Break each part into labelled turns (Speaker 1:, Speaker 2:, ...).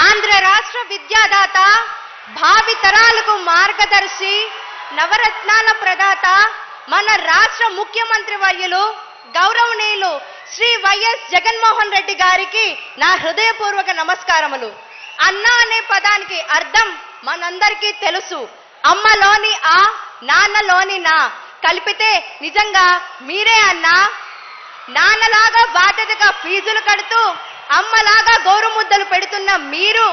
Speaker 1: ఆంధ్ర రాష్ట్ర విద్యాదాత, భావి తరాలకు మార్గదర్శి, నవరత్నాల ప్రదాత, మన రాష్ట్ర ముఖ్యమంత్రి వర్యులు గౌరవనీయులు శ్రీ వైఎస్ జగన్మోహన్ రెడ్డి గారికి నా హృదయపూర్వక నమస్కారములు. అన్న అనే పదానికి అర్థం మనందరికీ తెలుసు. అమ్మలోని ఆ, నాన్నలోని నా కలిపితే నిజంగా మీరే అన్నా. నాన్నలాగా బాధ్యతగా ఫీజులు కడుతూ అమ్మలాగా గోరుముద్దలు పెడుతున్న మీరు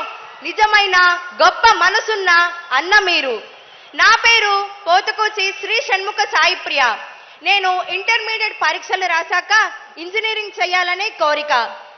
Speaker 1: నిజమైన గొప్ప మనసున్న అన్న మీరు. నా పేరు పోతుకూచి శ్రీ షణ్ముఖ సాయిప్రియ. నేను ఇంటర్మీడియట్ పరీక్షలు రాశాక ఇంజనీరింగ్ చేయాలనే కోరిక.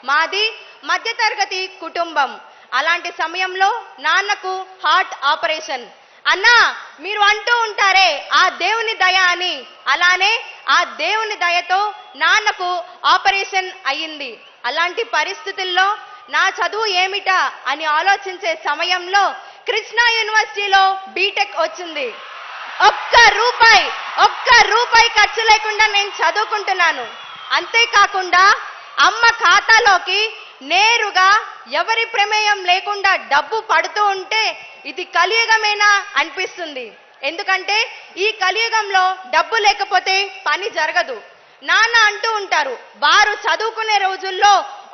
Speaker 1: మాది మధ్యతరగతి కుటుంబం. అలాంటి సమయంలో నాన్నకు హార్ట్ ఆపరేషన్. అన్నా, మీరు అంటూ ఉంటారే ఆ దేవుని దయ అని, అలానే ఆ దేవుని దయతో నాన్నకు ఆపరేషన్ అయ్యింది. అలాంటి పరిస్థితుల్లో నా చదువు ఏమిటా అని ఆలోచించే సమయంలో కృష్ణా యూనివర్సిటీలో బీటెక్ వచ్చింది. ఒక్క రూపాయి ఖర్చు లేకుండా నేను చదువుకుంటున్నాను. అంతేకాకుండా అమ్మ ఖాతాలోకి నేరుగా ఎవరి ప్రమేయం లేకుండా డబ్బు పడుతూ ఉంటే ఇది కలియుగమేనా అనిపిస్తుంది. ఎందుకంటే ఈ కలియుగంలో డబ్బు లేకపోతే పని జరగదు. నాన్న అంటూ ఉంటారు, వారు చదువుకునే రోజుల్లో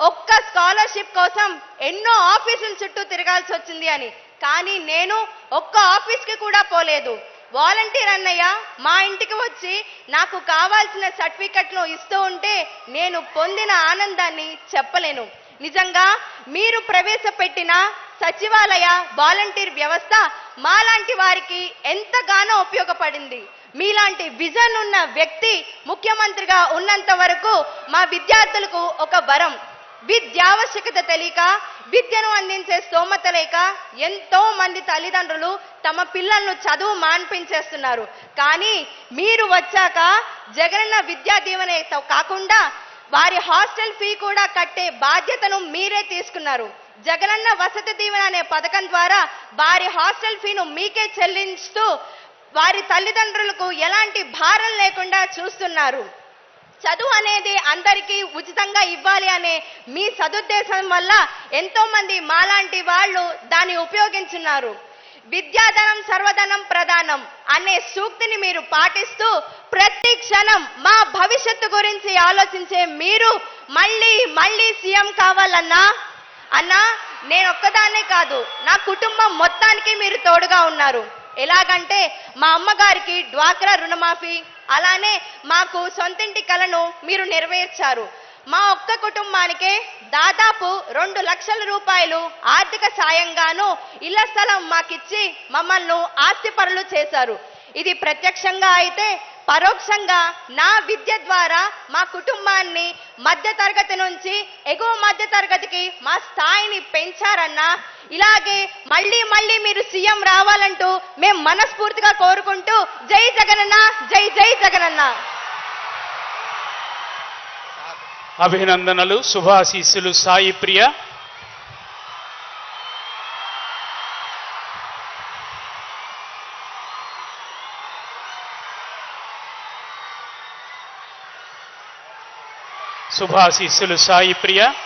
Speaker 1: ఒక్క స్కాలర్షిప్ కోసం ఎన్నో ఆఫీసుల చుట్టూ తిరగాల్సి వచ్చింది అని. కానీ నేను ఒక్క ఆఫీస్కి కూడా పోలేదు. వాలంటీర్ అన్నయ్య మా ఇంటికి వచ్చి నాకు కావాల్సిన సర్టిఫికెట్లు ఇస్తూ ఉంటే నేను పొందిన ఆనందాన్ని చెప్పలేను. నిజంగా మీరు ప్రవేశపెట్టిన సచివాలయ వాలంటీర్ వ్యవస్థ మాలాంటి వారికి ఎంతగానో ఉపయోగపడింది. మీలాంటి విజన్ ఉన్న వ్యక్తి ముఖ్యమంత్రిగా ఉన్నంత వరకు మా విద్యార్థులకు ఒక వరం. విద్యావశ్యకత తెలియక, విద్యను అందించే స్తోమత లేక ఎంతో మంది తల్లిదండ్రులు తమ పిల్లలను చదువు మాన్పించేస్తున్నారు. కానీ మీరు వచ్చాక జగనన్న విద్యా దీవెనతో కాకుండా వారి హాస్టల్ ఫీ కూడా కట్టే బాధ్యతను మీరే తీసుకున్నారు. జగనన్న వసతి దీవెన అనే పథకం ద్వారా వారి హాస్టల్ ఫీను మీకే చెల్లిస్తూ వారి తల్లిదండ్రులకు ఎలాంటి భారం లేకుండా చూస్తున్నారు. చదువు అనేది అందరికీ ఉచితంగా ఇవ్వాలి అనే మీ సదుద్దేశం వల్ల ఎంతో మంది మాలాంటి వాళ్ళు దాన్ని ఉపయోగించున్నారు. విద్యాధనం సర్వధనం ప్రధానం అనే సూక్తిని మీరు పాటిస్తూ ప్రతి క్షణం మా భవిష్యత్తు గురించి ఆలోచించే మీరు మళ్ళీ సీఎం కావాలన్నా. అన్నా, నేను ఒక్కదాన్నే కాదు, నా కుటుంబం మొత్తానికి మీరు తోడుగా ఉన్నారు. ఎలాగంటే మా అమ్మగారికి డ్వాక్రా రుణమాఫీ, అలానే మాకు సొంతింటి కలను మీరు నెరవేర్చారు. మా ఒక్క కుటుంబానికే దాదాపు 2 లక్షల రూపాయలు ఆర్థిక సాయంగాను ఇళ్ల స్థలం మాకిచ్చి మమ్మల్ని ఆస్తిపరులు చేశారు. ఇది ప్రత్యక్షంగా అయితే పరోక్షంగా నా విద్య ద్వారా మా కుటుంబాన్ని మధ్యతరగతి నుంచి ఎగువ మధ్యతరగతికి మా స్థాయిని పెంచారన్నా. ఇలాగే మళ్ళీ మీరు సీఎం రావాలంటూ మేము మనస్ఫూర్తిగా కోరుకుంటూ జై జగనన్న, జై జగనన్న.
Speaker 2: అభినందనలు, శుభాశీస్సులు సాయి ప్రియ. శుభాశీస్సులు సాయి ప్రియ.